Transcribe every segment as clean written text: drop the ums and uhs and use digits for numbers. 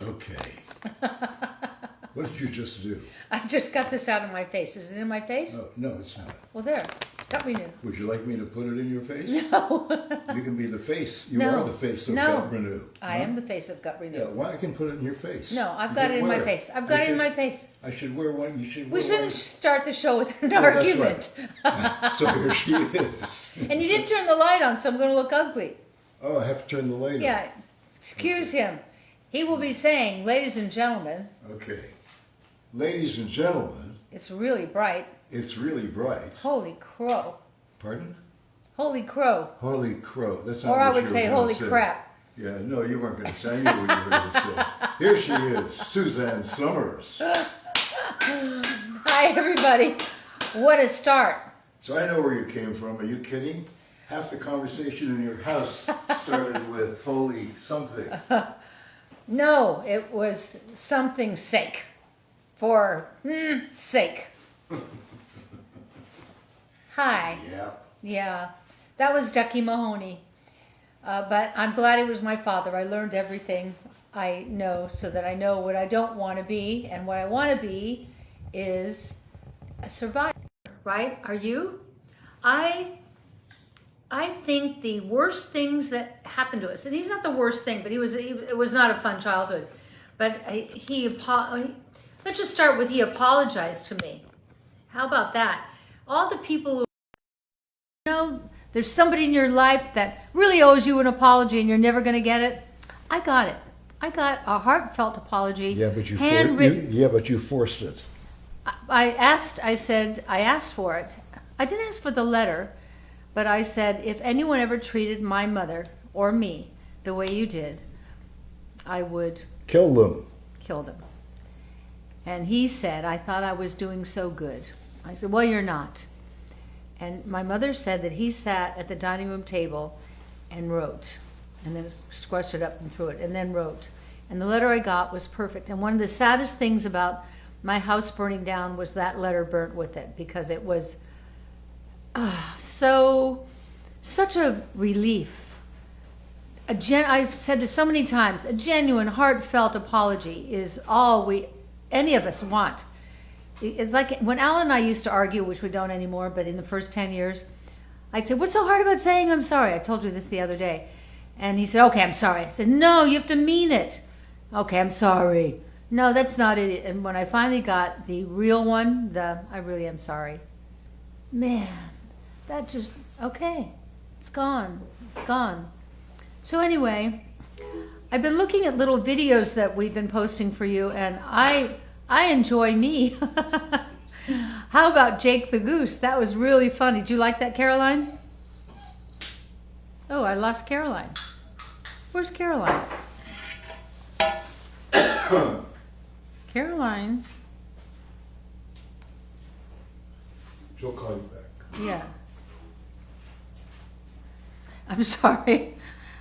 Okay. What did you just do? I just got this out of my face. Is it in my face? No, it's not. Well, there. Got me new. Would you like me to put it in your face? No. You can be the face. You No. are the face of No. Gut Renew. I am the face of Gut Renew. Yeah, why I can put it in your face? No, I've You got can it in my wear face. I've got it in my face. I should wear one. You should We wear shouldn't one. start the show with an Oh, that's argument. right. So here she is. And you didn't turn the light on, so I'm going to look ugly. Oh, I have to turn the light on. Yeah, excuse him. He will be saying, ladies and gentlemen, Okay. Ladies and gentlemen, it's really bright. it's really bright. Holy crow. Pardon? Holy crow. Holy crow. That's not Or I what would you were say, gonna holy say. crap. Yeah, no, you weren't going to say. I knew what you were going to say. Here she is, Suzanne Somers. Hi, everybody. What a start. So I know where you came from. Are you kidding? Half the conversation in your house started with holy something. No, it was something sake. For sake. Hi. Yeah. Yeah, that was Ducky Mahoney. But I'm glad he was my father. I learned everything I know so that I know what I don't want to be. And what I want to be is a survivor, right? Are you? I think the worst things that happened to us, and he's not the worst thing, but it was not a fun childhood. But let's just start with he apologized to me. How about that? All the people who, there's somebody in your life that really owes you an apology and you're never going to get it. I got it. I got a heartfelt apology. Yeah, but handwritten. but you forced it. I asked for it. I didn't ask for the letter, but I said, if anyone ever treated my mother or me the way you did, I would Kill them. kill them. And he said, I thought I was doing so good. I said, well, you're not. And my mother said that he sat at the dining room table and wrote, and then squashed it up and threw it, and then wrote. And the letter I got was perfect. And one of the saddest things about my house burning down was that letter burnt with it, because it was such a relief. I've said this so many times, a genuine, heartfelt apology is all any of us want. It's like when Alan and I used to argue, which we don't anymore, but in the first 10 years, I'd say, what's so hard about saying I'm sorry? I told you this the other day. And he said, okay, I'm sorry. I said, no, you have to mean it. Okay, I'm sorry. No, that's not it. And when I finally got the real one, I really am sorry. Man, that just, okay, it's gone. It's gone. So anyway, I've been looking at little videos that we've been posting for you, and I enjoy me. How about Jake the Goose? That was really funny. Did you like that, Caroline? Oh, I lost Caroline. Where's Caroline? Caroline. She'll call you back. Yeah. I'm sorry.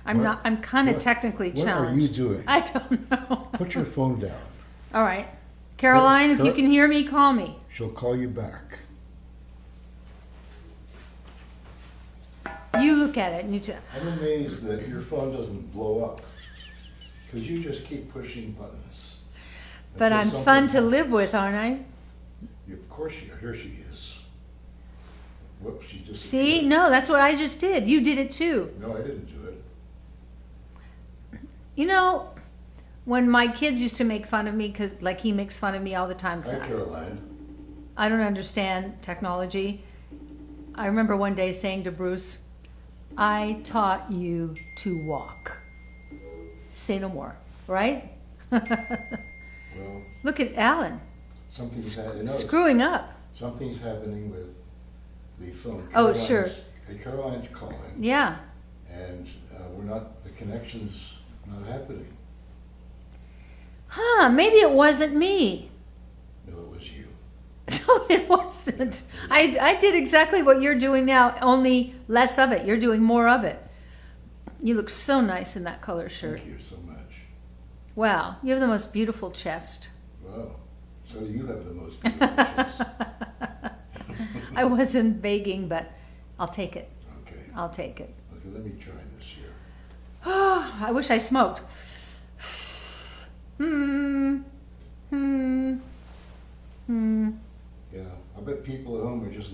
I'm kind of technically challenged. What are you doing? I don't know. Put your phone down. All right. Caroline, if you can hear me, call me. She'll call you back. You look at it and you I'm amazed that your phone doesn't blow up, because you just keep pushing buttons. But I'm fun to live with, aren't I? Of course you are. Here she is. Whoops, she just... See? No, that's what I just did. You did it too. No, I didn't do it. You know, when my kids used to make fun of me, because like he makes fun of me all the time. Hi, Caroline. I don't understand technology. I remember one day saying to Bruce, I taught you to walk. Say no more, right? Well, Look at Alan. something's happening. Screwing up. Something's happening with the phone. Oh, sure. Caroline's calling. Yeah. And the connection's not happening. Huh, maybe it wasn't me. No, it was you. No, it wasn't. I did exactly what you're doing now, only less of it. You're doing more of it. You look so nice in that color shirt. Thank you so much. Wow, you have the most beautiful chest. Wow. So you have the most beautiful chest. I wasn't begging, but I'll take it. Okay. I'll take it. Okay, let me try this here. I wish I smoked.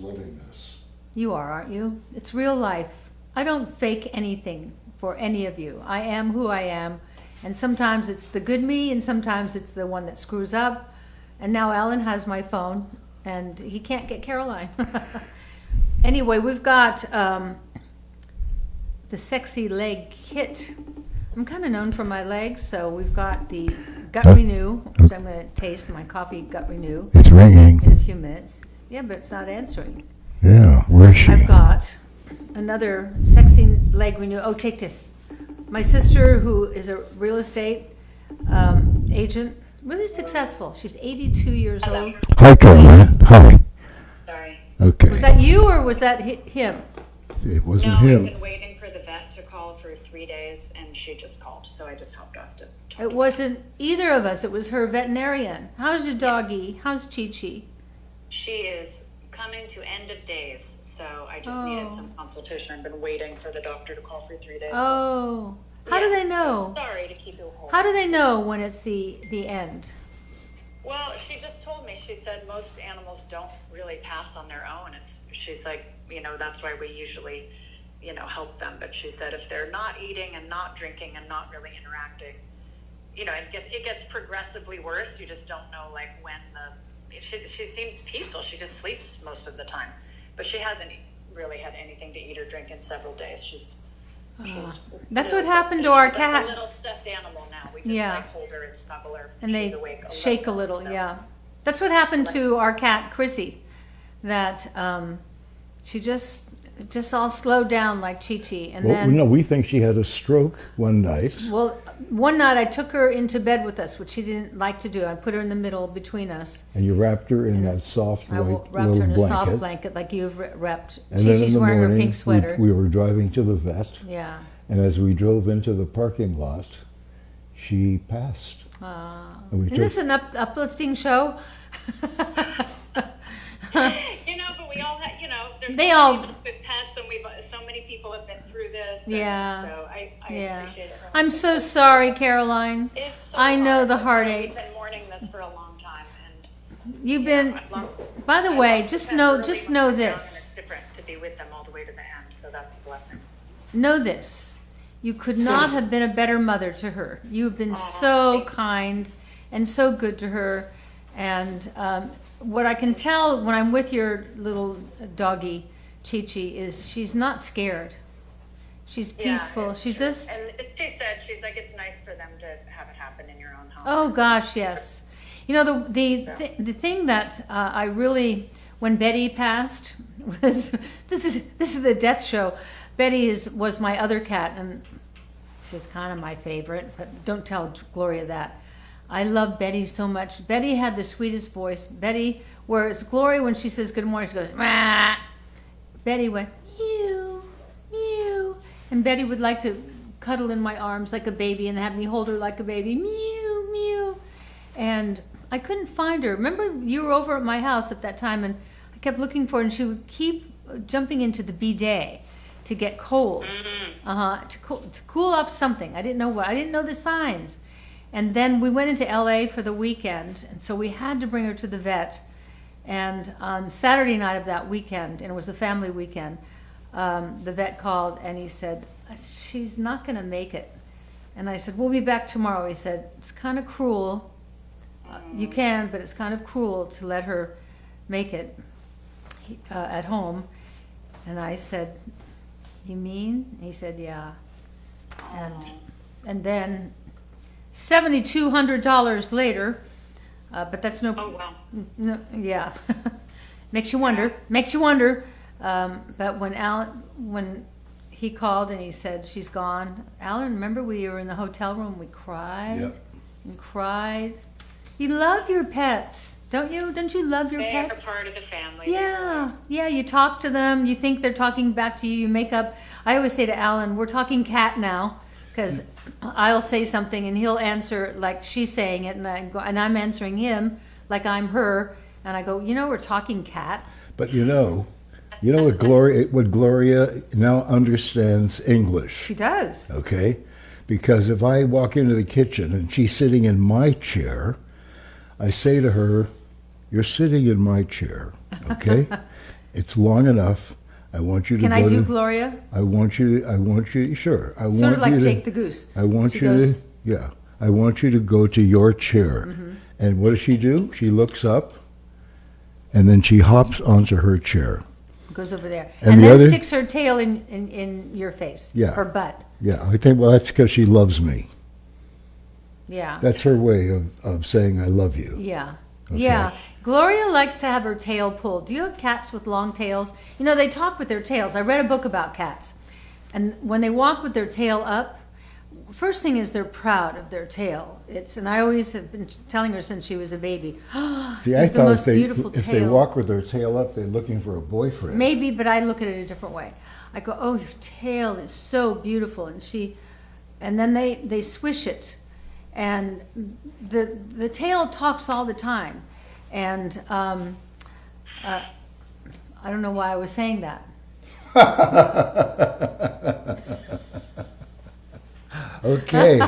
loving this. You are, aren't you? It's real life. I don't fake anything for any of you. I am who I am. And sometimes it's the good me, and sometimes it's the one that screws up. And now Alan has my phone, and he can't get Caroline. Anyway, we've got the Sexy Leg Kit. I'm kind of known for my legs, so we've got the Gut Renew, which I'm going to taste, my coffee Gut Renew, It's ringing. in a few minutes. Yeah, but it's not answering. Yeah, where's she? I've got another Sexy Leg Renew. Oh, take this. My sister, who is a real estate agent, really successful. She's 82 years old. Hi, Caroline. Hi. Sorry. Okay. Was that you or was that him? It wasn't No, I've him. been waiting for the vet to call for 3 days, and she just called, so I just hopped off to talk. It wasn't either of us. It was her veterinarian. How's your doggy? How's Chi-Chi? She is coming to end of days, so I just needed some consultation. I've been waiting for the doctor to call for 3 days. Oh. How do Yeah, they know? So sorry to keep you holding. How do they know when it's the end? Well, she just told me, she said most animals don't really pass on their own. She's like, that's why we usually, help them. But she said if they're not eating and not drinking and not really interacting, it gets progressively worse. You just don't know, when she seems peaceful. She just sleeps most of the time. But she hasn't really had anything to eat or drink in several days. She's That's what happened to our like cat. a little stuffed animal now. We just Yeah. hold her and snuggle her. And She's they awake shake a little, so. yeah. That's what happened to our cat, Chrissy. That she just all slowed down like Chi-Chi. And Well, then, no, we think she had a stroke one night. well, one night I took her into bed with us, which she didn't like to do. I put her in the middle between us. And you wrapped her in that soft I white wrapped little her in a blanket. soft blanket like you've wrapped. And then in Chi-Chi's the wearing morning, her pink sweater. we were driving to the vet, Yeah. and as we drove into the parking lot, she passed. And we Isn't this an uplifting show? But we all have, there's They so all- many of us with pets, and so many people have been through this. And Yeah. So I Yeah. appreciate it. I'm so sorry, Caroline. It's so I know hard. the That's why heartache. We've been mourning this for a long time, and You've been, I love- by the I way, love just pets know, early just when know they're young, and this. It's different to be with them all the way to the end, so that's a blessing. Know this. You could not have been a better mother to her. You've been so kind and so good to her. And what I can tell when I'm with your little doggy, Chi-Chi, is she's not scared. She's peaceful. it's She's true. just, And she said, she's like, it's nice for them to have it happen in your own home. oh gosh, yes. You know, the thing that I really, when Betty passed, was, this is the death show. Betty was my other cat, and she's kind of my favorite, but don't tell Gloria that. I love Betty so much. Betty had the sweetest voice. Betty, whereas Gloria, when she says good morning, she goes, "Mah." Betty went, mew, mew. And Betty would like to cuddle in my arms like a baby and have me hold her like a baby, mew, mew. And I couldn't find her. Remember, you were over at my house at that time, and I kept looking for her, and she would keep jumping into the bidet to get cold, to cool off something. I didn't know what. I didn't know the signs. And then we went into LA for the weekend, and so we had to bring her to the vet. And on Saturday night of that weekend, and it was a family weekend, the vet called and he said, she's not going to make it. And I said, we'll be back tomorrow. He said, it's kind of cruel. You can, but it's kind of cruel to let her make it at home. And I said, you mean? And he said, yeah. And then $7,200 later, but that's no. Oh, wow. No, yeah, makes you wonder. But when he called and he said she's gone, Alan, remember we were in the hotel room. We cried Yep. and cried. You love your pets, don't you? Don't you love your They pets? are part of the family. Yeah, yeah. You talk to them. You think they're talking back to you. You make up. I always say to Alan, "We're talking cat now," because I'll say something and he'll answer like she's saying it, and I'm answering him like I'm her, and I go, we're talking cat. But you know what Gloria now understands English. She does. Okay? Because if I walk into the kitchen and she's sitting in my chair, I say to her, you're sitting in my chair, okay? It's long enough. I want you to Can go I do to, Gloria? I want you, sure. I want Sort of like you to, Jake the Goose. I want She you goes- to, yeah. I want you to go to your chair. Mm-hmm. And what does she do? She looks up, and then she hops onto her chair. Goes over there. And And the then other- sticks her tail in your face. Yeah. Her butt. Yeah, I think, well, that's because she loves me. Yeah. That's her way of saying I love you. Yeah. Okay. Yeah. Gloria likes to have her tail pulled. Do you have cats with long tails? You know, they talk with their tails. I read a book about cats. And when they walk with their tail up, first thing is they're proud of their tail. And I always have been telling her since she was a baby. See, "You I have the thought most beautiful if they tail." walk with their tail up, they're looking for a boyfriend. Maybe, but I look at it a different way. I go, "Oh, your tail is so beautiful," and then they swish it, and the tail talks all the time, and I don't know why I was saying that. Okay.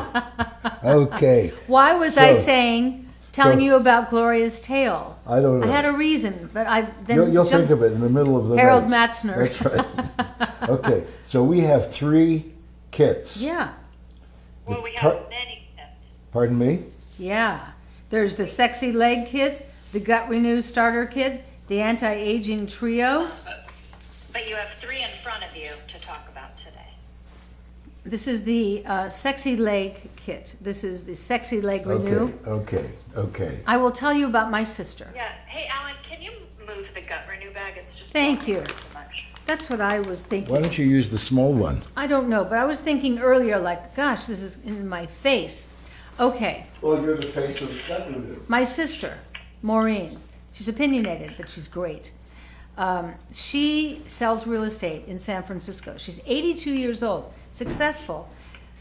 Okay. Why was I So- telling so- you about Gloria's tail? I don't know. I had a reason, but I then You'll think jumped of it in the middle of the Harold night. Matzner. That's right. Okay. So we have 3 kits. Yeah, Well, we Par- have many kits. Pardon me? yeah. There's the sexy leg kit, the gut renew starter kit, the anti-aging trio. But you have 3 in front of you to talk about today. This is the sexy leg kit. This is the sexy leg renew. Okay. I will tell you about my sister. Yeah. Hey, Alan, can you move the gut renew bag? It's just Thank you. too much. That's what I was Why thinking. don't you use the small one? I don't know, but I was thinking earlier, like, gosh, this is in my face. Okay, Well, you're the face of that renew. my sister, Maureen. She's opinionated, but she's great. She sells real estate in San Francisco. She's 82 years old, successful.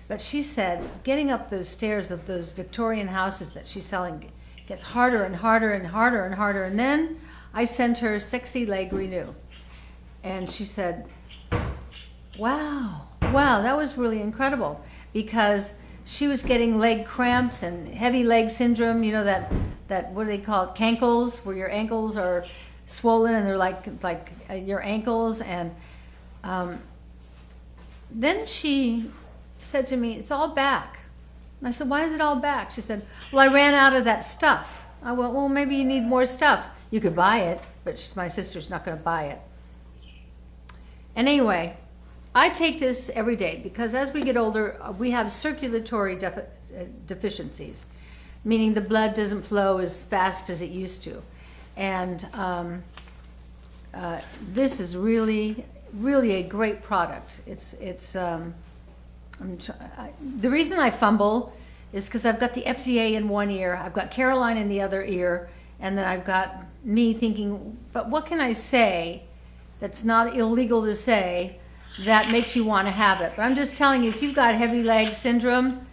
But she said getting up those stairs of those Victorian houses that she's selling gets harder and harder and harder and harder. And then I sent her Sexy Leg Renew. And she said, wow, that was really incredible. Because she was getting leg cramps and heavy leg syndrome, you know, that what do they call it, cankles, where your ankles are swollen and they're like your ankles. And then she said to me, it's all back. And I said, why is it all back? She said, well, I ran out of that stuff. I went, well, maybe you need more stuff. You could buy it, but my sister's not going to buy it. And anyway, I take this every day because as we get older, we have circulatory deficiencies, meaning the blood doesn't flow as fast as it used to. And this is really a great product. The reason I fumble is because I've got the FDA in one ear, I've got Caroline in the other ear, and then I've got me thinking, but what can I say that's not illegal to say that makes you want to have it? But I'm just telling you, if you've got heavy leg syndrome,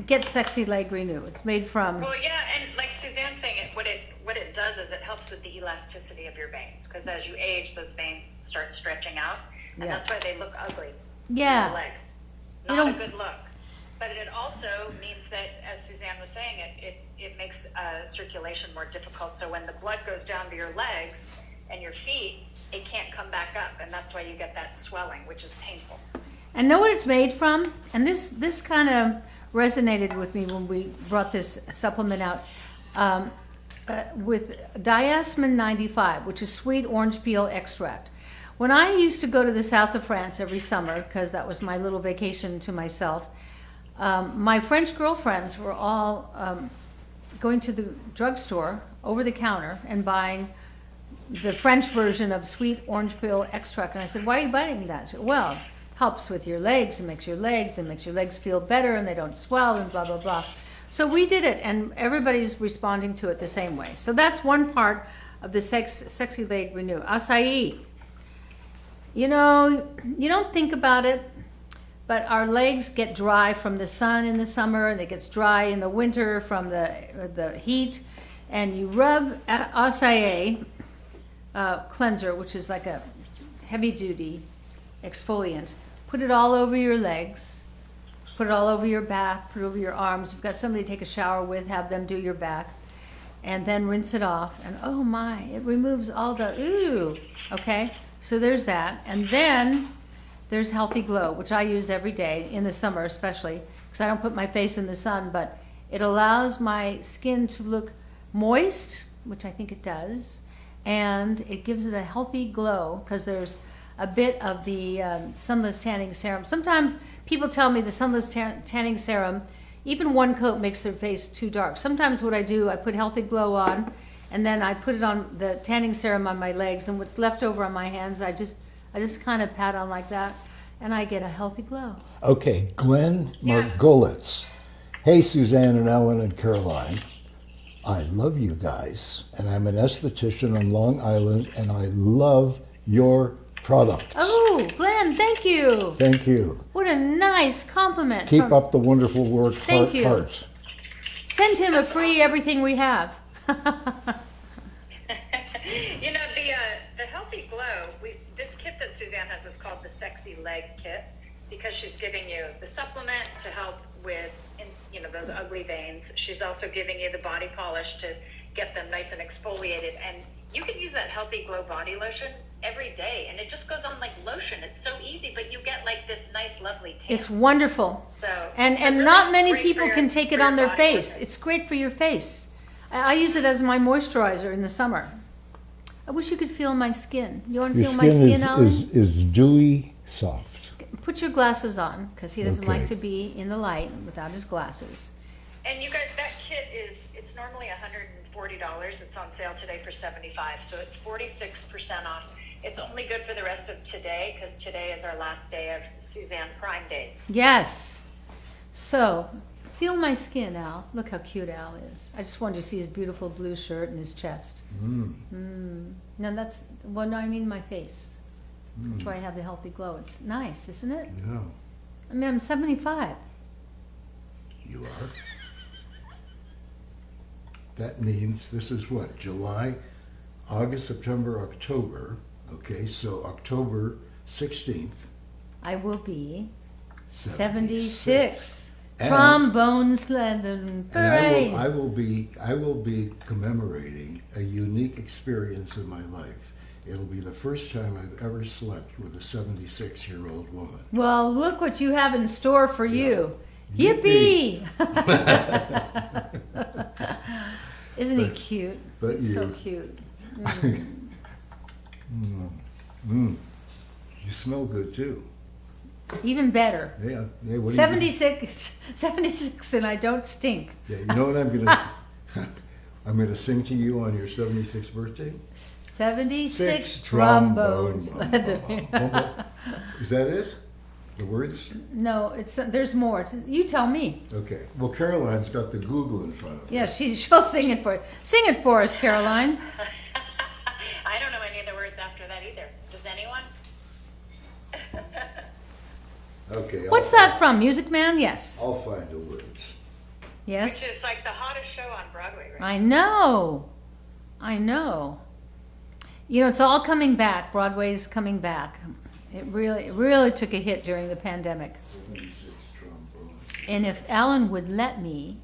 get Sexy Leg Renew. It's made from... Well, yeah, and like Suzanne's saying, what it does is it helps with the elasticity of your veins, because as you age, those veins start stretching out, and Yeah. that's why they look ugly. Yeah. Your legs. You Not a don't- good look. But it also means that, as Suzanne was saying, it makes circulation more difficult. So when the blood goes down to your legs and your feet, it can't come back up, and that's why you get that swelling, which is painful. And know what it's made from? And this kind of resonated with me when we brought this supplement out. With diasmin 95, which is sweet orange peel extract. When I used to go to the south of France every summer, because that was my little vacation to myself, my French girlfriends were all going to the drugstore over the counter and buying the French version of sweet orange peel extract. And I said, why are you buying that? She said, well, helps with your legs, and makes your legs feel better and they don't swell and blah, blah, blah. So we did it, and everybody's responding to it the same way. So that's one part of the Sexy Leg Renew. Acai. You know, you don't think about it, but our legs get dry from the sun in the summer, and it gets dry in the winter from the heat. And you rub acai cleanser, which is like a heavy-duty exfoliant. Put it all over your legs. Put it all over your back. Put it over your arms. If you've got somebody to take a shower with, have them do your back. and then rinse it off. And oh my, it removes all the ooh. Okay, so there's that. And then there's Healthy Glow, which I use every day, in the summer especially, because I don't put my face in the sun, but it allows my skin to look moist, which I think it does, and it gives it a healthy glow, because there's a bit of the sunless tanning serum. Sometimes people tell me the sunless tanning serum, even one coat makes their face too dark. Sometimes what I do, I put Healthy Glow on, and then I put it on the tanning serum on my legs, and what's left over on my hands, I just kind of pat on like that, and I get a healthy glow. Okay, Glenn Yeah. Margolitz. Hey, Suzanne and Ellen and Caroline. I love you guys, and I'm an esthetician on Long Island, and I love your products. Oh, Glenn, thank you. Thank you. What a nice compliment. Keep up the wonderful work. Thank you. Heart. Send him a free everything we have. You know, the Healthy Glow, this kit that Suzanne has is called the Sexy Leg Kit, because she's giving you the supplement to help with, those ugly veins. She's also giving you the body polish to get them nice and exfoliated. And you can use that Healthy Glow body lotion every day, and it just goes on like lotion. It's so easy, but you get like this nice, lovely tan. It's wonderful. So And it's really not many great people for your- can take it for your on their body face. lotion. It's great for your face. I use it as my moisturizer in the summer. I wish you could feel my skin. You want to Your feel my skin skin, Alan? is dewy soft. Put your glasses on, because he doesn't like Okay. to be in the light without his glasses. And you guys, that kit it's normally $140. It's on sale today for $75, so it's 46% off. It's only good for the rest of today, because today is our last day of Suzanne Prime Days. Yes. So, feel my skin, Al. Look how cute Al is. I just wanted to see his beautiful blue shirt and his chest. No, no, I mean my face. That's why I have the Healthy Glow. It's nice, isn't it? Yeah, I mean, I'm 75. you are. That means this is what? July, August, September, October. Okay, so October 16th. I will be 76. 76. And- Trombones, leather, parade. And I will be commemorating a unique experience in my life. It'll be the first time I've ever slept with a 76-year-old woman. Well, look what you have in store for you. Yippee. Yippee! Isn't he But- cute? but He's so you- cute. You smell good too. Even better. Yeah. Yeah. What do you- 76 and I don't stink. Yeah. You know what I'm gonna? I'm gonna sing to you on your 76th birthday. 76 trombones. Is that it? The words? No, there's more. You tell me. Okay. Well, Caroline's got the Google in front of her. Yeah, she'll sing it for you. Sing it for us, Caroline. I don't know any of the words after that either. Does anyone? Okay. What's that from? Music Man? Yes. I'll find the words. Yes. Which is like the hottest show on Broadway, right? I know. You know, it's all coming back. Broadway's coming back. It really took a hit during the pandemic. 76 trombones. And if Alan would let me,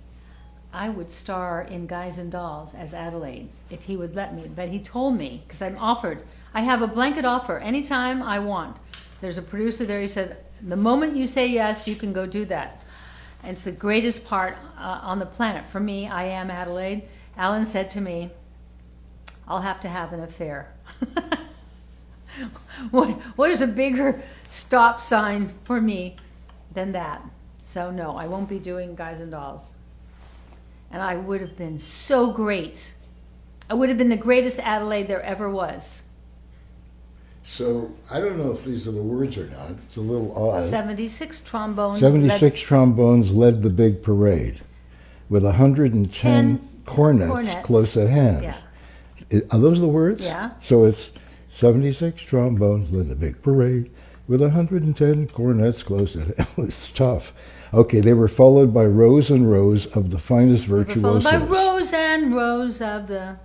I would star in Guys and Dolls as Adelaide, if he would let me. But he told me, because I'm offered. I have a blanket offer anytime I want. There's a producer there, he said, the moment you say yes, you can go do that. And it's the greatest part on the planet. For me, I am Adelaide. Alan said to me, I'll have to have an affair. What is a bigger stop sign for me than that? So no, I won't be doing Guys and Dolls. And I would have been so great. I would have been the greatest Adelaide there ever was. So I don't know if these are the words or not. It's a little odd. 76 trombones. 76 trombones led the big parade, with 110 10 cornets cornets. close at hand. Yeah. Are those the words? Yeah. So it's 76 trombones led the big parade, with 110 cornets close at hand. It's tough. Okay, they were followed by rows and rows of the finest They were followed virtuosos. by rows and rows of the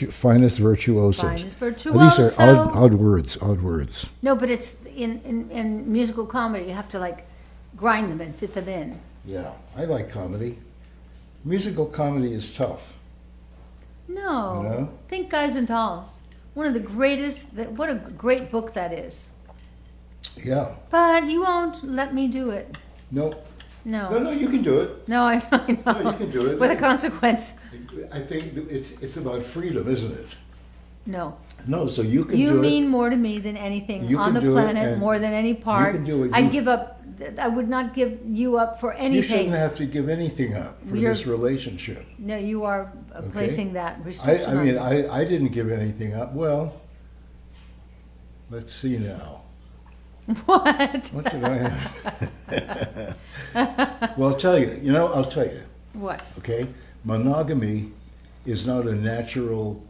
Finest virtuosos. finest These virtuoso. are odd words. No, but it's in musical comedy. You have to like grind them and fit them in. Yeah, I like comedy. Musical comedy is tough. No. No? Think Guys and Dolls. One of the greatest, what a great book that is. Yeah. But you won't let me do it. No. No. No, you can do it. No, I know. No, you can do it. With a consequence. I think it's about freedom, isn't it? No. No, so you can You do mean it. more to me than anything You on can the do it, planet, and more than any part. can do it. I'd give up, I would not give you up for You anything. shouldn't have to give anything up for You're- this relationship. No, you are placing that I restriction on mean, me. I didn't give anything up. Well, let's see now. What? What did I have? Well, I'll tell you. I'll tell you. What? Okay, monogamy is not a natural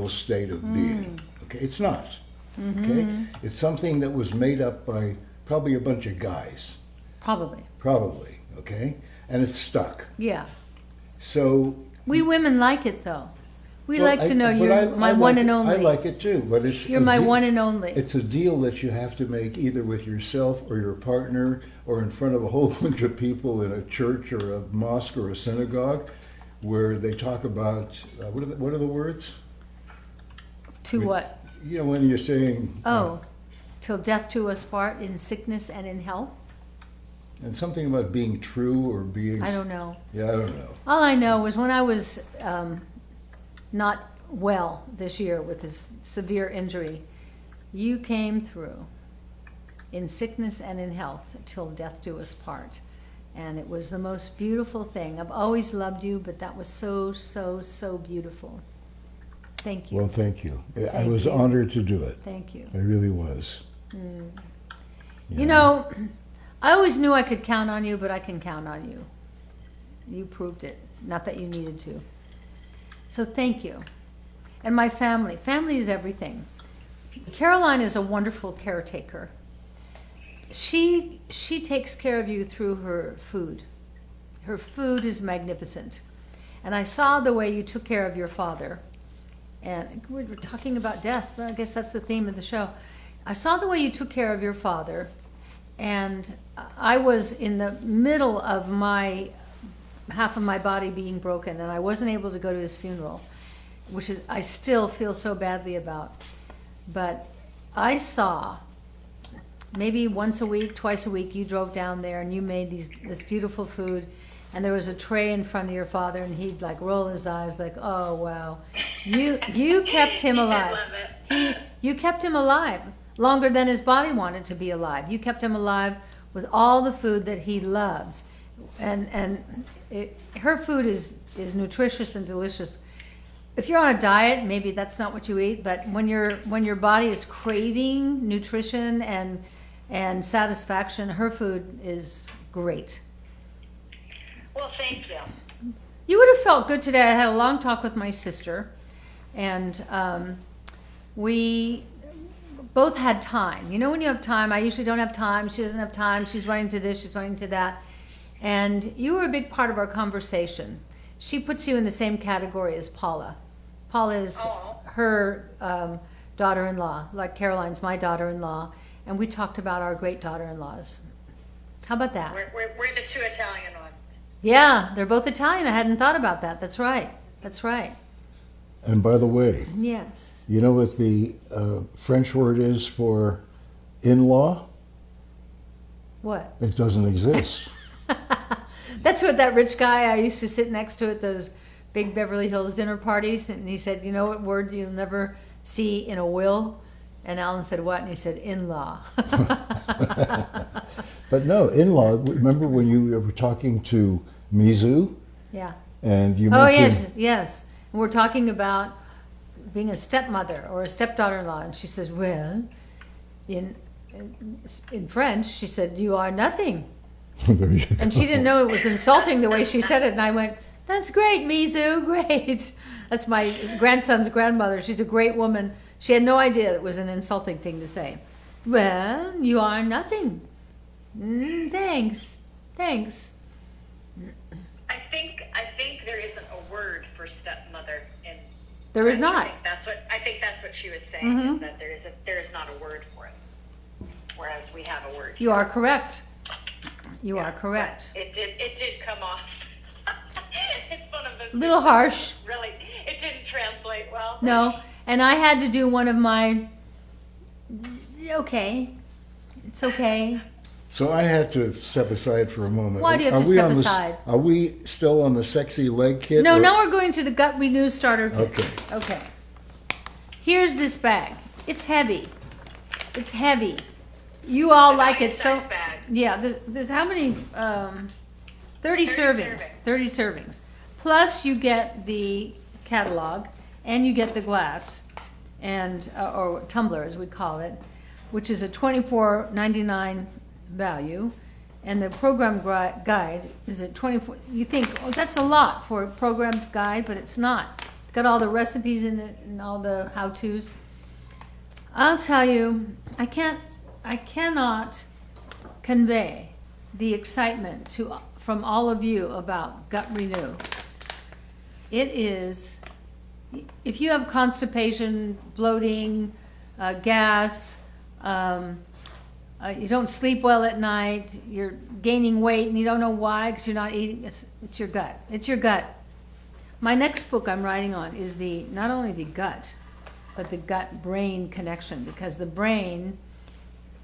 state of being. Okay, it's not. Okay, it's something that was made up by probably a bunch of guys. Probably. Okay, and it's stuck. Yeah. So We women like it though. We well, like to know but you're my I one like and it- only. I like it too, but it's You're my one and only. It's a deal that you have to make either with yourself or your partner or in front of a whole bunch of people in a church or a mosque or a synagogue where they talk about, what are the words? To what? When you're saying, Oh, till death do us part, in sickness and in health? and something about being true or being, I don't know. yeah, I don't know. All I know was when I was not well this year with this severe injury, you came through in sickness and in health till death do us part. And it was the most beautiful thing. I've always loved you, but that was so, so, so beautiful. Thank you. Well, thank you. I Thank was you. honored to do it. Thank you. I really was. You know, I always knew I could count on you, but I can count on you. You proved it. Not that you needed to. So thank you. And my family. Family is everything. Caroline is a wonderful caretaker. She takes care of you through her food. Her food is magnificent. And I saw the way you took care of your father. And we're talking about death, but I guess that's the theme of the show. I saw the way you took care of your father, and I was in the middle of half of my body being broken, and I wasn't able to go to his funeral, which is I still feel so badly about. But I saw maybe once a week, twice a week, you drove down there and you made this beautiful food, and there was a tray in front of your father, and he'd like roll his eyes like, oh wow, you kept him alive. You kept him alive longer than his body wanted to be alive. You kept him alive with all the food that he loves, and her food is nutritious and delicious. If you're on a diet, maybe that's not what you eat, but when your body is craving nutrition and satisfaction, her food is great. Well, thank you. You would have felt good today. I had a long talk with my sister, and we both had time. You know when you have time, I usually don't have time. She doesn't have time. She's running to this, she's running to that. And you were a big part of our conversation. She puts you in the same category as Paula. Paula is her daughter-in-law, like Caroline's my daughter-in-law, and we talked about our great daughter-in-laws. How about that? We're the two Italian ones. Yeah, they're both Italian. I hadn't thought about that. That's right. That's right. And by the way, Yes. you know what the French word is for in-law? What? It doesn't exist. That's what that rich guy I used to sit next to at those big Beverly Hills dinner parties, and he said, you know what word you'll never see in a will? And Alan said, what? And he said, in-law. But no, in-law, remember when you were talking to Mizu Yeah. and you Oh, mentioned... yes. And we're talking about being a stepmother or a stepdaughter-in-law. And she says, well, in French, she said, you are nothing. There you And she didn't know it was insulting the way she said it. And I went, that's great, Mizu, great. That's my grandson's grandmother. She's a great woman. She had no idea it was an insulting thing to say. Well, you are nothing. Thanks. I think there isn't a word for stepmother in. There is French. not. I think that's what she was saying, Mm-hmm. is that there is not a word for it, whereas we have a word. You are correct. You Yeah, are correct. but it did come off. It's one of those Little things that harsh. Really, no. And I had to do one of my, okay, it's okay. So I had to step aside for a moment. Why do you have Are to we step on the s- aside? Are we still on the sexy leg kit? No, or- now we're going to the Gut Renew Starter Kit. Okay. Okay. Here's this bag. It's heavy. It's heavy. You all like it so. Nice bag. Yeah. There's how many? 30 servings. 30 servings. Plus you get the catalog and you get the glass and or tumbler as we call it, which is a $24.99 value, and the program guide is at 24. You think, oh, that's a lot for a program guide, but it's not. It's got all the recipes in it and all the how-tos. I'll tell you, I cannot convey the excitement from all of you about Gut Renew. It is, if you have constipation, bloating, gas, you don't sleep well at night, you're gaining weight and you don't know why because you're not eating, it's your gut. It's your gut. My next book I'm writing on is not only the gut, but the gut-brain connection, because the brain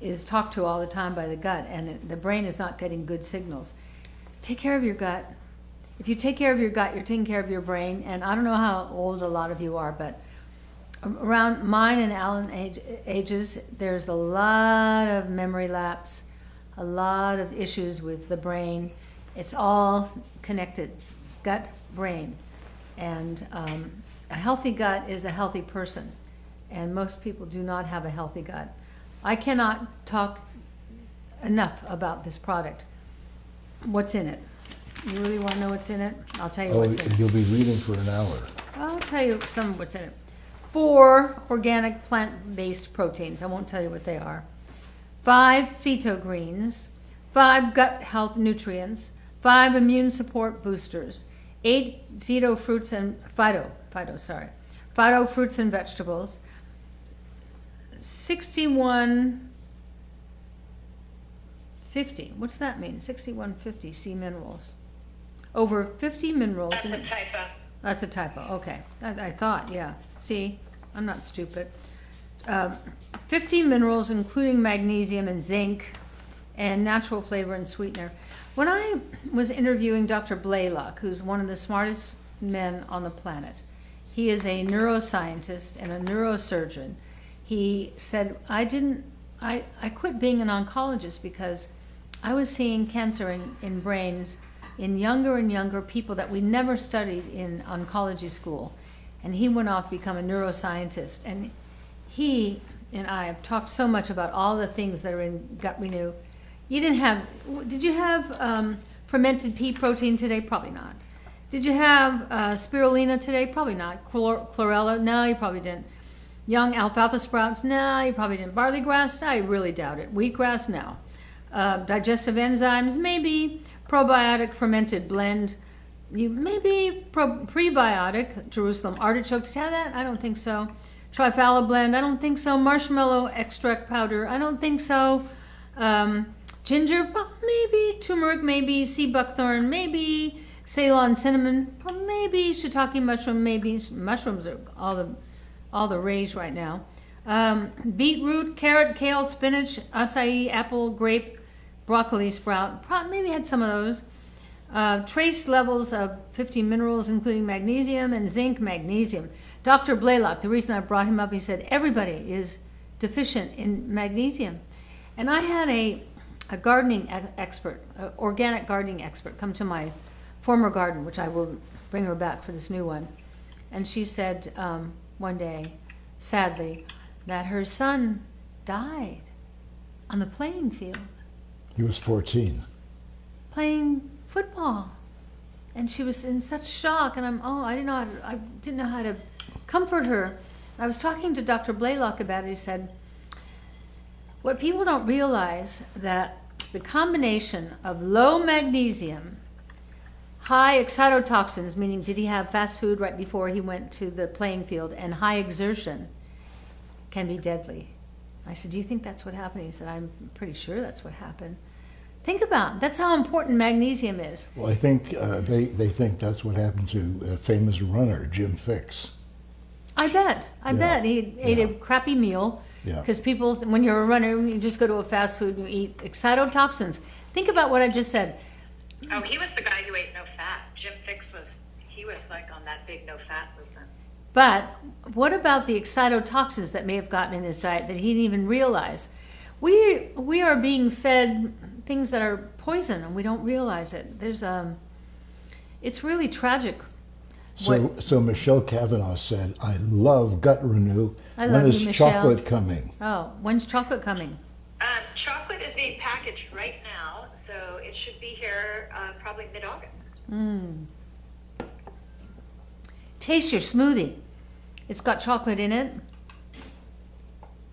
is talked to all the time by the gut, and the brain is not getting good signals. Take care of your gut. If you take care of your gut, you're taking care of your brain. And I don't know how old a lot of you are, but around mine and Alan ages, there's a lot of memory lapse, a lot of issues with the brain. It's all connected, gut, brain. And a healthy gut is a healthy person. And most people do not have a healthy gut. I cannot talk enough about this product. What's in it? You really want to know what's in it? I'll tell you Oh, what's in it. you'll be reading for an hour. I'll tell you some of what's in it. 4 organic plant-based proteins. I won't tell you what they are. 5 phyto greens. 5 gut health nutrients. 5 immune support boosters. 8 phyto fruits and phyto fruits and vegetables. 6150. What's that mean? 6150 C minerals. Over 50 minerals. That's a typo. That's a typo. Okay. I thought, yeah. See, I'm not stupid. 50 minerals, including magnesium and zinc, and natural flavor and sweetener. When I was interviewing Dr. Blaylock, who's one of the smartest men on the planet, he is a neuroscientist and a neurosurgeon. He said, I quit being an oncologist because I was seeing cancer in brains in younger and younger people that we never studied in oncology school. And he went off to become a neuroscientist. And he and I have talked so much about all the things that are in Gut Renew. Did you have fermented pea protein today? Probably not. Did you have spirulina today? Probably not. Chlorella? No, you probably didn't. Young alfalfa sprouts? No, you probably didn't. Barley grass? I really doubt it. Wheatgrass? No. Digestive enzymes? Maybe. Probiotic fermented blend? Maybe. Prebiotic Jerusalem artichoke? Did you have that? I don't think so. Trifala blend? I don't think so. Marshmallow extract powder? I don't think so. Ginger? Maybe. Turmeric? Maybe. Sea buckthorn? Maybe. Ceylon cinnamon? Maybe. Shiitake mushroom? Maybe. Mushrooms are all the rage right now. Beetroot, carrot, kale, spinach, acai, apple, grape, broccoli, sprout. Maybe had some of those. Trace levels of 50 minerals, including magnesium and zinc, magnesium. Dr. Blaylock, the reason I brought him up, he said everybody is deficient in magnesium. And I had a gardening expert, organic gardening expert, come to my former garden, which I will bring her back for this new one. And she said one day, sadly, that her son died on the playing field. He was 14. Playing football. And she was in such shock, and I didn't know how to comfort her. I was talking to Dr. Blaylock about it. He said, what people don't realize that the combination of low magnesium, high excitotoxins, meaning did he have fast food right before he went to the playing field, and high exertion can be deadly. I said, do you think that's what happened? He said, I'm pretty sure that's what happened. Think about it. That's how important magnesium is. Well, I think they think that's what happened to a famous runner, Jim Fixx. I bet. I Yeah. bet he ate a Yeah. crappy meal. Yeah. Because people, when you're a runner, you just go to a fast food and you eat excitotoxins. Think about what I just said. Oh, he was the guy who ate no fat. Jim Fix he was like on that big no fat movement. But what about the excitotoxins that may have gotten in his diet that he didn't even realize? We are being fed things that are poison and we don't realize it. It's really tragic. So Michelle Kavanaugh said, "I love gut renew. I When love is you, Michelle. chocolate coming?" Oh, when's chocolate coming? Chocolate is being packaged right now, so it should be here probably mid-August. Taste your smoothie. It's got chocolate in it.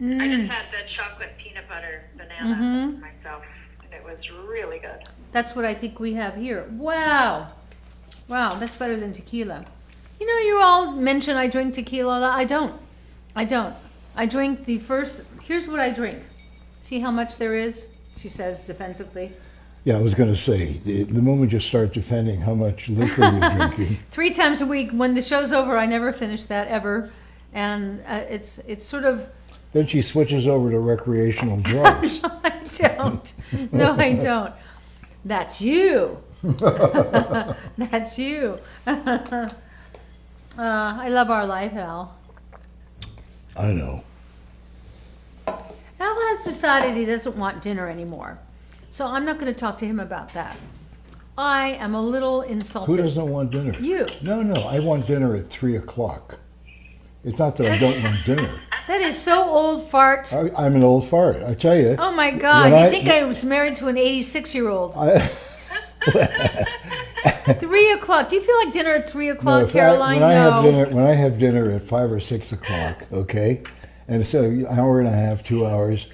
I just had the chocolate peanut butter banana myself, and it was really good. That's what I think we have here. Wow. Wow, that's better than tequila. You know, you all mention I drink tequila. I don't. I drink here's what I drink. See how much there is? She says defensively. Yeah, I was going to say, the moment you start defending how much liquor you're drinking. 3 times a week. When the show's over, I never finish that ever. And it's sort of... Then she switches over to recreational drugs. No, I don't. No, I don't. That's you. That's you. I love our life, Al. I know. Al has decided he doesn't want dinner anymore. So I'm not going to talk to him about that. I am a little insulted. Who doesn't want dinner? You. No, I want dinner at 3 o'clock. It's not that I don't want dinner. That is so old, fart. I'm an old fart, I tell you. Oh my God, When you think I was married to an 86-year-old. 3 o'clock. Do you feel like dinner at 3 o'clock, Caroline? When I have dinner at 5 or 6 o'clock, okay, and so an hour and a half, 2 hours,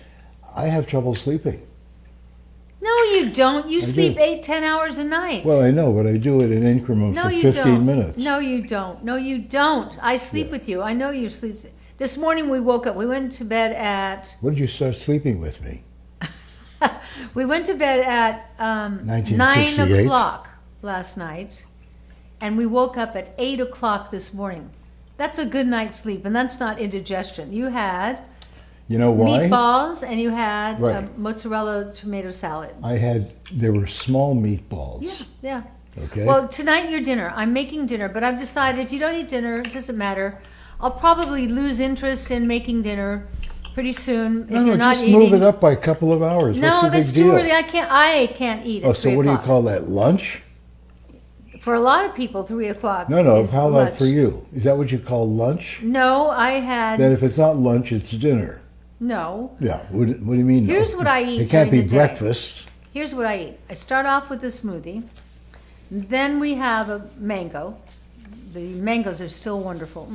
I have trouble sleeping. No, you don't. You I sleep do. 8-10 hours a night. Well, I know, but I do it in increments No, of you 15 don't. minutes. No, you don't. No, you don't. I sleep Yeah. with you. I know you sleep. This morning we woke up. We went to bed at. When did you start sleeping with me? We went to bed at 9 1968. o'clock last night, and we woke up at 8 o'clock this morning. That's a good night's sleep, and that's not indigestion. You had You know why? meatballs, and you had Right. mozzarella tomato salad. There were small meatballs. Yeah. Okay. Well, tonight your dinner. I'm making dinner, but I've decided if you don't eat dinner, it doesn't matter. I'll probably lose interest in making dinner pretty soon if you're not just eating. move it up by a couple of hours. No, What's the that's big too deal? early. I can't eat at Oh, so 3 what do you o'clock. call that? Lunch? For a lot of people, 3 o'clock. No. is How lunch. about for you? Is that what you call lunch? No, I had Then if it's not lunch, it's dinner. no. Yeah. What do you mean? no? Here's what I eat It can't during be the day. breakfast. Here's what I eat. I start off with a smoothie. Then we have a mango. The mangoes are still wonderful.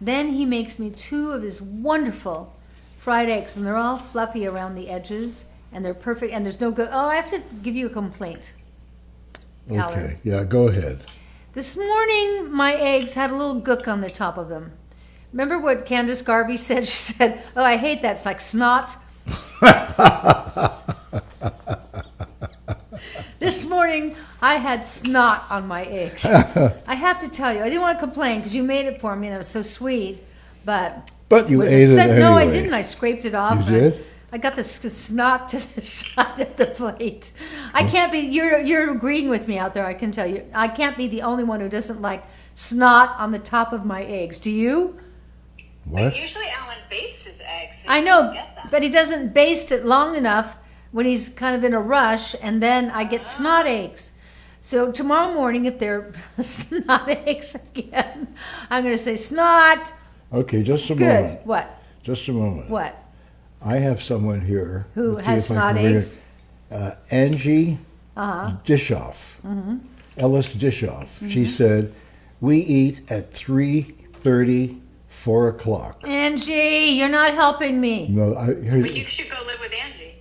Then he makes me 2 of his wonderful fried eggs, and they're all fluffy around the edges, and they're perfect. And there's no good. Oh, I have to give you a complaint. Okay. Alan. Yeah. Go ahead. This morning, my eggs had a little gook on the top of them. Remember what Candace Garvey said? She said, "Oh, I hate that. It's like snot." This morning, I had snot on my eggs. I have to tell you, I didn't want to complain because you made it for me and it was so sweet. But You was ate it No, I anyway. didn't. I scraped it off. You and did? I got the snot to the side of the plate. I can't be. You're agreeing with me out there. I can tell you. I can't be the only one who doesn't like snot on the top of my eggs. Do you? What? Usually Alan bastes his eggs. So I you know, don't get that. but he doesn't baste it long enough when he's kind of in a rush, and then I get snot eggs. So tomorrow morning, if they're snot eggs again, I'm going to say snot. Okay. Just a Good. moment. What? Just a moment. What? I have someone here Who let's see has if I snot can read eggs? it. Angie Dishoff, Ellis Dishoff. She said, "We eat at 3:30, 4 o'clock." Angie, you're not helping me. No, But you should go live with Angie.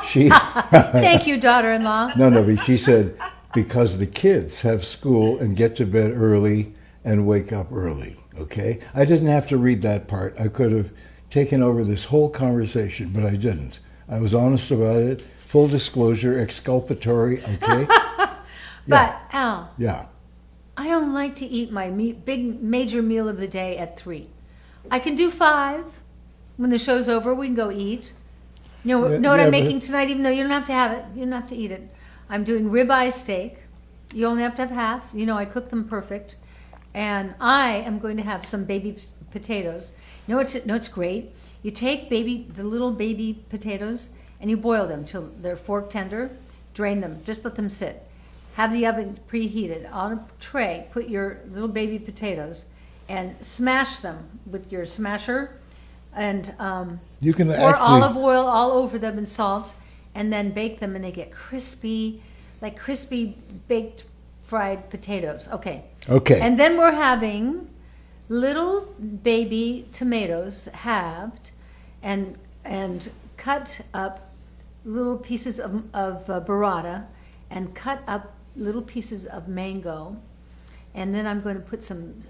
she Thank you, daughter-in-law. no, but she said because the kids have school and get to bed early and wake up early. Okay, I didn't have to read that part. I could have taken over this whole conversation, but I didn't. I was honest about it. Full disclosure, exculpatory. Okay. But Al, Yeah. I don't like to eat my big major meal of the day at 3. I can do 5. When the show's over, we can go eat. You know what Yeah, I'm but- making tonight, even though you don't have to have it. You don't have to eat it. I'm doing ribeye steak. You only have to have half. You know, I cook them perfect. And I am going to have some baby potatoes. You know what's great? You take the little baby potatoes and you boil them till they're fork tender. Drain them. Just let them sit. Have the oven preheated. On a tray, put your little baby potatoes and smash them with your smasher. And You can pour actually, olive oil all over them and salt, and then bake them, and they get crispy, like crispy baked fried potatoes. Okay. okay, And then we're having little baby tomatoes halved, and cut up little pieces of burrata, and cut up little pieces of mango, and then I'm going to put some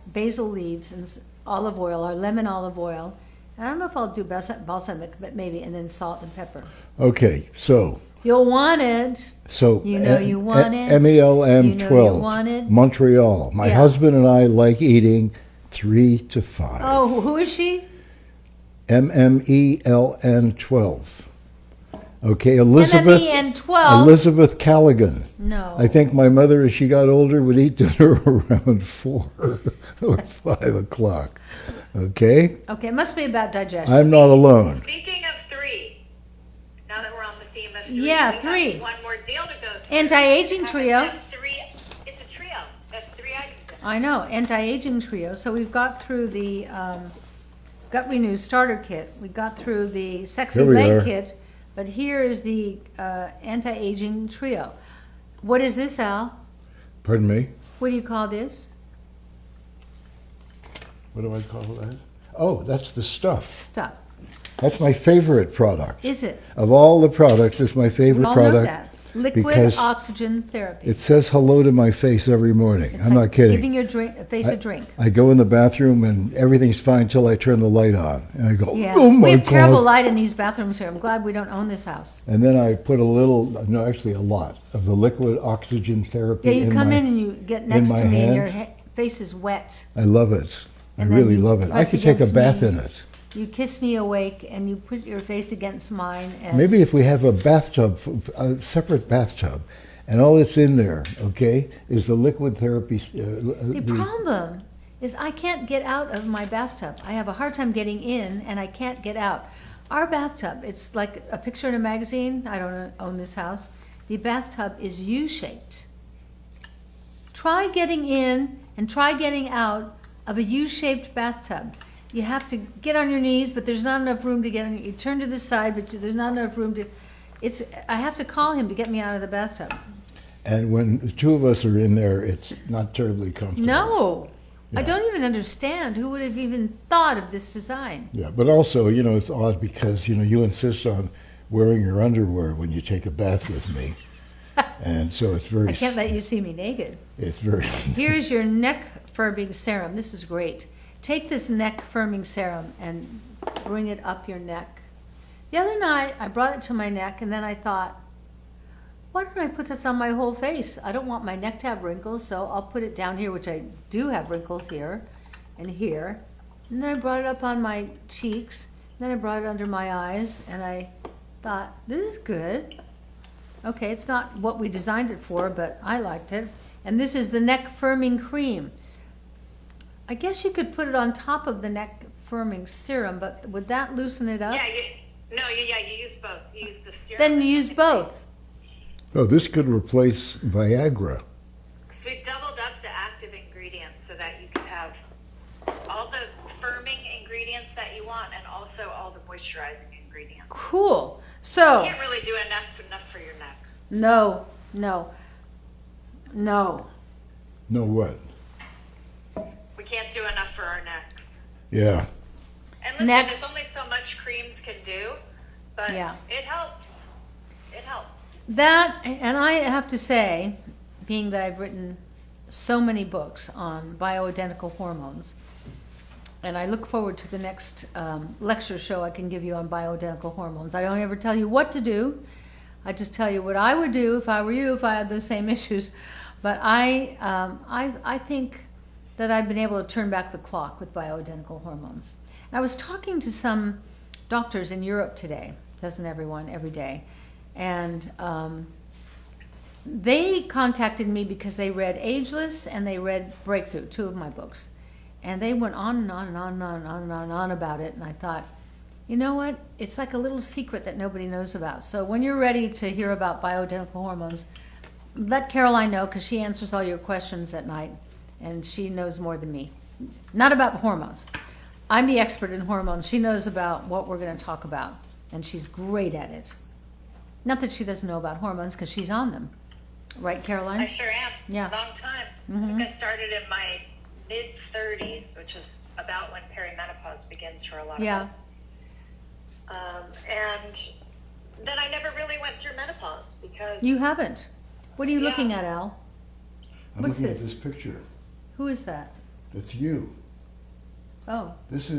basil leaves and olive oil or lemon olive oil. I don't know if I'll do balsamic, but maybe, and then salt and pepper. okay, so, You'll want it. You know you want it. MELM You know you 12, want it. Montreal. My Yeah. husband and I like eating 3 to 5. Oh, who is she? MMELN 12. Okay, Elizabeth. MME 12. Elizabeth Callaghan. No. I think my mother, as she got older, would eat dinner around 4 or 5 o'clock. Okay? Okay, it must be about digestion. I'm not alone. Speaking of 3, now that we're on the theme of 3, Yeah, we 3. have one more deal to go through. Anti-aging Have trio. them 3. It's a trio. That's 3 items. in it. I know, anti-aging trio. So we've got through the Gut Renew starter kit. We got through the sexy Here we leg are. kit. But here is the anti-aging trio. What is this, Al? Pardon me? What do you call this? What do I call that? Oh, that's the stuff. Stuff. That's my favorite product. Is it? Of all the products, it's my We favorite all know product. that. Liquid because oxygen therapy. It says hello to my face every morning. It's I'm like not kidding. giving your face a drink. I go in the bathroom and everything's fine till I turn the light on. And I go, Yeah, oh my we have terrible God. light in these bathrooms here. I'm glad we don't own this house. And then I put a little, no, actually a lot, of the liquid oxygen therapy Yeah, you come my, in and you get next my to me and your hand. face is wet. I love it. And I then really you love it. I press could take a against bath me. in it. You kiss me awake and you put your face against mine. And Maybe if we have a bathtub, a separate bathtub, and all that's in there, okay, is the liquid therapy. the problem is I can't get out of my bathtub. I have a hard time getting in and I can't get out. Our bathtub, it's like a picture in a magazine. I don't own this house. The bathtub is U-shaped. Try getting in and try getting out of a U-shaped bathtub. You have to get on your knees, but there's not enough room to get on. You turn to the side, but there's not enough room to. I have to call him to get me out of the bathtub. And when the two of us are in there, it's not terribly comfortable. No, I Yeah. don't even understand. Who would have even thought of this design? Yeah, but also, you know, it's odd because, you know, you insist on wearing your underwear when you take a bath with me. And so it's very, I can't let you see me naked. it's very, Here's your neck firming serum. This is great. Take this neck firming serum and bring it up your neck. The other night, I brought it to my neck, and then I thought, why don't I put this on my whole face? I don't want my neck to have wrinkles, so I'll put it down here, which I do have wrinkles here and here. And then I brought it up on my cheeks. Then I brought it under my eyes, and I thought, this is good. Okay, it's not what we designed it for, but I liked it. And this is the neck firming cream. I guess you could put it on top of the neck firming serum, but would that loosen it up? Yeah, you use both. You use the serum. Then and use the both. oh, this could replace Viagra. So we doubled up the active ingredients so that you could have all the firming ingredients that you want and also all the moisturizing ingredients. Cool. You So, can't really do enough for your neck. no. No what? We can't do enough for our necks. Yeah. And listen, Necks. there's only so much creams can do, but Yeah. it helps. It helps. That, and I have to say, being that I've written so many books on bioidentical hormones, and I look forward to the next lecture show I can give you on bioidentical hormones. I don't ever tell you what to do. I just tell you what I would do if I were you, if I had those same issues. But I think that I've been able to turn back the clock with bioidentical hormones. And I was talking to some doctors in Europe today, doesn't everyone, every day, and they contacted me because they read Ageless and they read Breakthrough, 2 of my books. And they went on and on and on and on and on and on and on about it. And I thought, you know what? It's like a little secret that nobody knows about. So when you're ready to hear about bioidentical hormones, let Caroline know, because she answers all your questions at night. And she knows more than me. Not about hormones. I'm the expert in hormones. She knows about what we're going to talk about. And she's great at it. Not that she doesn't know about hormones, because she's on them. Right, Caroline? I sure am. Yeah. Long time. Mm-hmm. I think I started in my mid-30s, which is about when perimenopause begins for a lot of us. And then I never really went through menopause because... You haven't? What are you looking at, Al? I'm What's looking this? at this picture. Who is that? That's you. Oh, This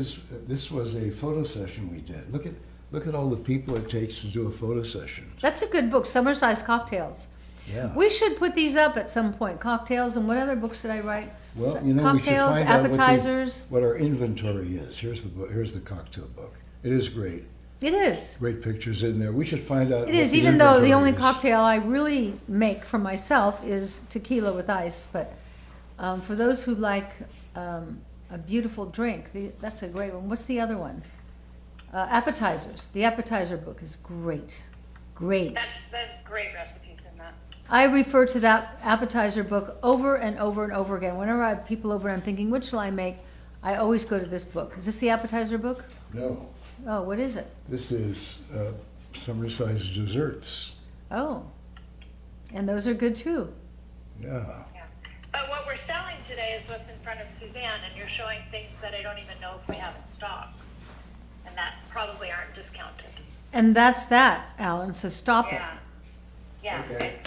was a photo session we did. Look at all the people it takes to do a photo session. that's a good book, Summer Size Cocktails. Yeah. We should put these up at some point. Cocktails, and what other books did I write? Well, S- you know, we should cocktails, find out appetizers. what our inventory is. Here's the book. Here's the cocktail book. It is great. It is. Great pictures in there. We should find out. It is, even though the only cocktail I really make for myself is tequila with ice. But for those who like a beautiful drink, that's a great one. What's the other one? Appetizers. The appetizer book is great. Great. That's great recipes in that. I refer to that appetizer book over and over and over again. Whenever I have people over and I'm thinking, which shall I make? I always go to this book. Is this the appetizer book? No, Oh, what is it? this is summer-sized desserts. Oh, and those are good too. Yeah. Yeah. But what we're selling today is what's in front of Suzanne, and you're showing things that I don't even know if we have in stock, and that probably aren't discounted. And that's that, Alan, so stop it. Yeah, Okay.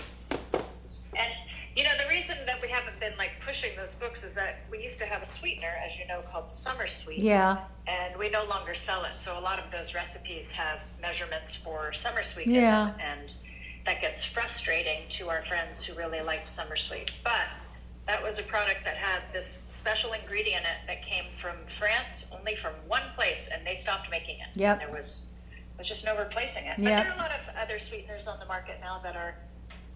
and you know, the reason that we haven't been like pushing those books is that we used to have a sweetener, as you know, called Summer Sweet. Yeah, And we no longer sell it, so a lot of those recipes have measurements for Summer Sweet Yeah. in them, and that gets frustrating to our friends who really liked Summer Sweet. But that was a product that had this special ingredient in it that came from France, only from one place, and they stopped making it. Yep. There was just no replacing it. But Yep. there are a lot of other sweeteners on the market now that are,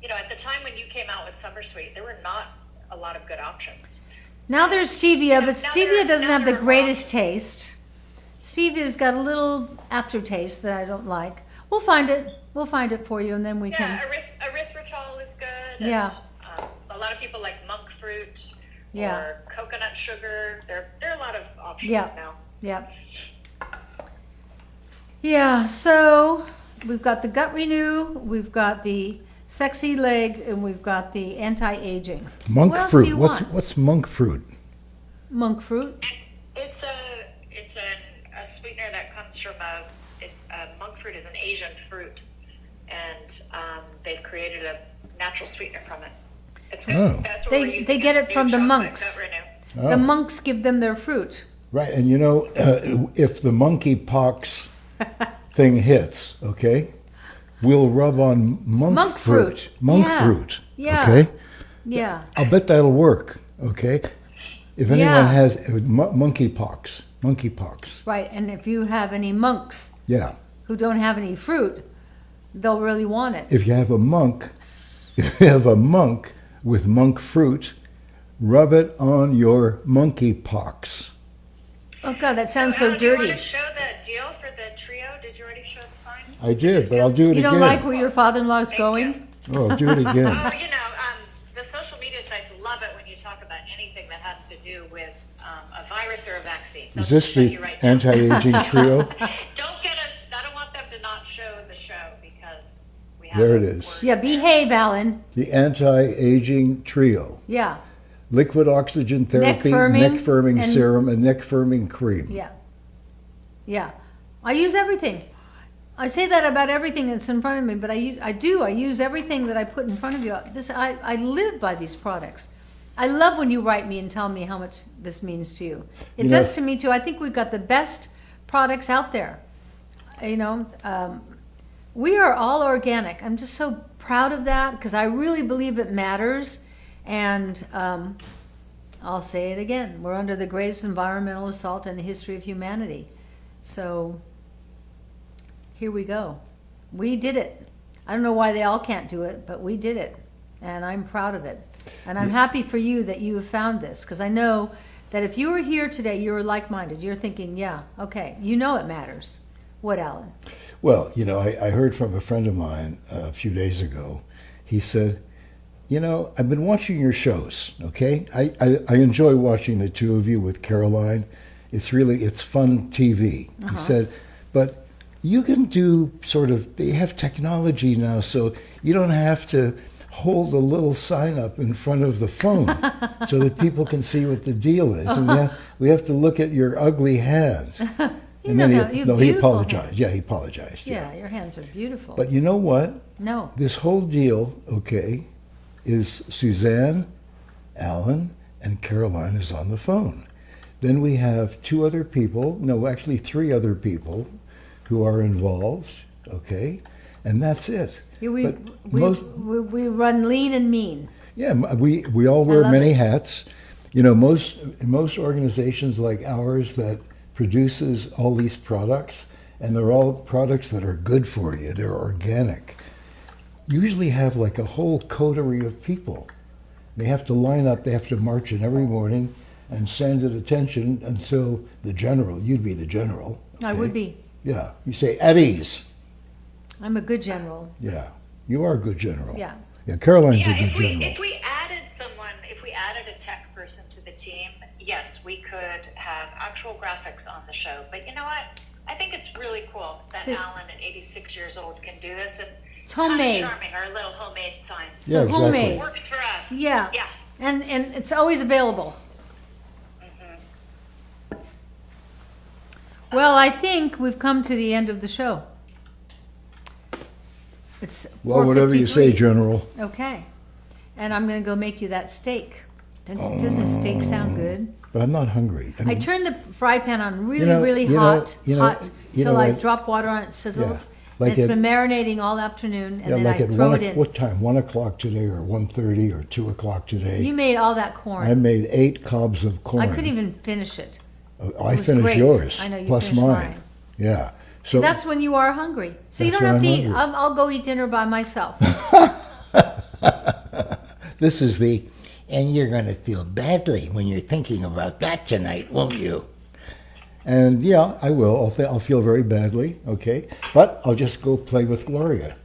you know, at the time when you came out with Summer Sweet, there were not a lot of good options. now there's stevia, but Now stevia doesn't now have the there are greatest more taste. Stevia's got a little aftertaste that I don't like. We'll find it. We'll find it for you, and then we Yeah, can. erythritol is good. Yeah. And, a lot of people like monk fruit Yeah. or coconut sugar. There are a lot of options Yeah. now. Yep. Yeah, so we've got the gut renew, we've got the sexy leg, and we've got the anti-aging. Monk What else fruit. do you What's want? what's monk fruit? Monk fruit. It's a sweetener that comes from monk fruit is an Asian fruit, and they've created a natural sweetener from it. It's good. Oh. That's what They- we're using they get in it from new the chocolate monks. Gut Renew. The Oh. monks give them their fruit. Right, and you know, if the monkeypox thing hits, okay, we'll rub on monk fruit. Monk Yeah. fruit. Yeah. Okay, Yeah. I'll bet that'll work. Okay, if anyone Yeah. has monkeypox, Right, and if you have any monks yeah. who don't have any fruit, they'll really want it. If you have a monk, if you have a monk with monk fruit, rub it on your monkeypox. Oh God, that sounds so Al, do you dirty. want to show the deal for the trio? Did you already show the sign? I did, but I'll do it You again. don't like where your father-in-law's Thank going? you. Oh, I'll do it again. Oh, you know, the social media sites love it when you talk about anything that has to do with a virus or a vaccine. They'll Is this just show the you right now. anti-aging trio? Don't get us. I don't want them to not show the show because we have. There a it is. word Yeah, there. behave, Alan. The anti-aging trio. Yeah, Liquid oxygen therapy, firming, neck firming and- serum, and neck firming cream. yeah, yeah. I use everything. I say that about everything that's in front of me, but I use everything that I put in front of you. I live by these products. I love when you write me and tell me how much this means to you. It You know- does to me too. I think we've got the best products out there. You know, we are all organic. I'm just so proud of that because I really believe it matters. And I'll say it again, we're under the greatest environmental assault in the history of humanity. So here we go. We did it. I don't know why they all can't do it, but we did it. And I'm proud of it. And I'm happy for you that you have found this, because I know that if you were here today, you were like-minded. You're thinking, yeah, okay, you know it matters. What, Alan? Well, I heard from a friend of mine a few days ago. He said, I've been watching your shows, okay? I enjoy watching the two of you with Caroline. It's fun TV. He said, but you can do they have technology now, so you don't have to hold a little sign up in front of the phone so that people can see what the deal is. And we have to look at your ugly hands. And then he apologized. Hands. Yeah, he apologized. Yeah, your hands are beautiful. But you know what? No. This whole deal, okay, is Suzanne, Alan, and Caroline is on the phone. Then we have three other people who are involved, okay? And that's it. Yeah, we But run lean and mean. Yeah, we all wear many hats. Most organizations like ours that produces all these products, and they're all products that are good for you, they're organic, usually have like a whole coterie of people. They have to line up, they have to march in every morning and stand at attention until the general, you'd be the general. Okay? I would be. Yeah, you say, at ease. I'm a good general. Yeah, you are a good general. Yeah. Yeah, Caroline's a Yeah, good general. if we added a tech person to the team, yes, we could have actual graphics on the show. But you know what? I think it's really cool that Alan at 86 years old can do this, and It's homemade. Kind of charming, our little homemade signs. Yeah, exactly. Homemade. Works for us. Yeah. Yeah. And it's always available. Well, I think we've come to the end of the show. It's Well, whatever you say, 4:53. General. Okay. And I'm going to go make you that steak. Doesn't a steak sound good? But I'm not hungry. I turned the fry pan on really, You know- really you know- hot, you know- hot, you till know I what? drop water on it, sizzles. Yeah. Like And it's at- been marinating all afternoon, and Yeah, then like I at throw it in. what time? 1 o'clock today, or 1:30, or 2 o'clock today. You made all that corn. I made 8 cobs of corn. I couldn't even finish it. I was finished great. yours, I know, you plus finished mine. mine. Yeah. So That's when you are hungry. So you That's don't have when to I'm eat. hungry. I'll go eat dinner by myself. this is the, and you're going to feel badly when you're thinking about that tonight, won't you? And yeah, I will. I'll feel very badly, okay? But I'll just go play with Gloria.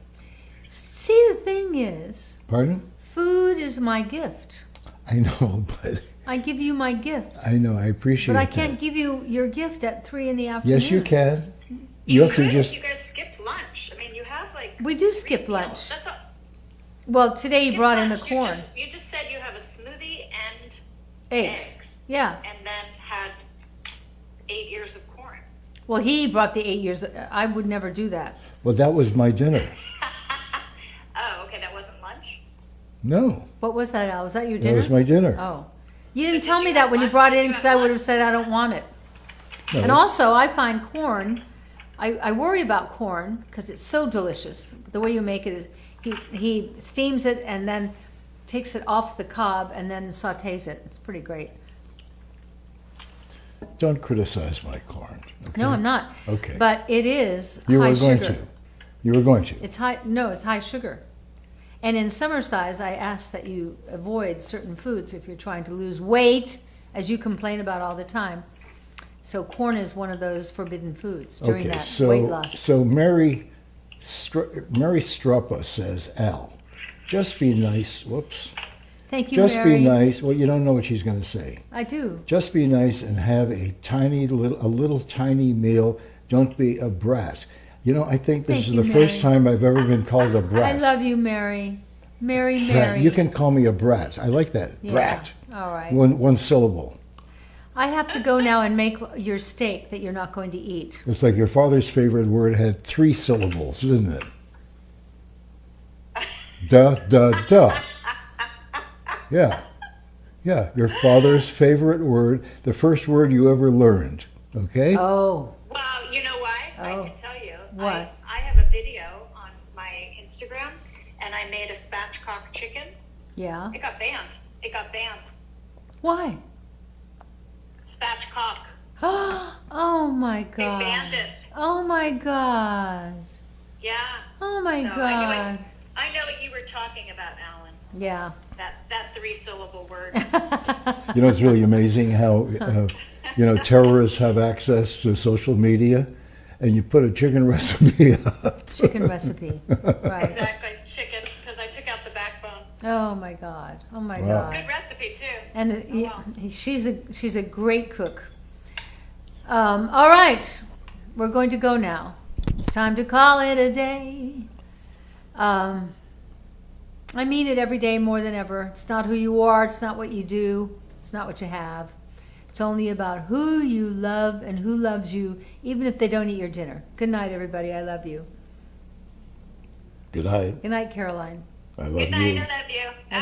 See, the thing is, Pardon? food is my gift. I know, but I give you my gift. I know, I appreciate But I that. can't give you your gift at 3 in the afternoon. Yes, you can. You have to could, just. you guys skipped lunch. I mean, you have like. We do 3 skip meals. lunch. That's all. Well, today you Skip brought in the lunch. corn. You just said you have a smoothie and Eggs. Yeah. and then had 8 ears of corn. Well, he brought the 8 years. I would never do that. Well, that was my dinner. Oh, okay, that wasn't lunch. No, What was that, Al? Was that your that dinner? was my dinner. Oh. You didn't did tell you me have that when you lunch? brought it Did in, you because have I would have lunch? said I don't want it. No. And also, I find corn, I worry about corn because it's so delicious. The way you make it is, he steams it and then takes it off the cob and then sautés it. It's pretty great. Don't criticize my corn. Okay? No, I'm not. Okay. But it is You high were going sugar. to. You were going to. It's high. No, it's high sugar. And in summer size, I ask that you avoid certain foods if you're trying to lose weight, as you complain about all the time. So corn is one of those forbidden foods during Okay, that weight loss. so Mary Struppa says, Al, just be nice. Whoops. Thank you, Just Mary. be nice. Well, you don't know what she's going to say. I do. Just be nice and have a little tiny meal. Don't be a brat. I think this Thank is you, the first Mary. time I've ever been called a brat. I love you, Mary. Mary, Brat. Mary. You can call me a brat. I like that. Yeah. Brat. All right. One syllable. I have to go now and make your steak that you're not going to eat. It's like your father's favorite word had 3 syllables, didn't it? Duh, duh, duh. Yeah. Yeah, your father's favorite word, the first word you ever learned. Okay? Oh, Well, you know why? I Oh. can tell you. What? I have a video on my Instagram, and I made a spatchcock chicken. yeah. It got banned It got banned. Why? Spatchcock. Oh my They god. banned it. Oh my god. Yeah. Oh my So god. I know what you were talking about, Alan. Yeah. That 3-syllable word. You know, it's really amazing how, terrorists have access to social media, and you put a chicken recipe up. Chicken recipe. Right. Exactly. Chicken, because I took out the backbone. Oh my god. Oh my Wow. god. Good recipe too. And wow. she's a great cook. All right, we're going to go now. It's time to call it a day. I mean it every day more than ever. It's not who you are. It's not what you do. It's not what you have. It's only about who you love and who loves you, even if they don't eat your dinner. Good night, everybody. I love you. Good night. Good night, Caroline. I love Good night. you. I love you.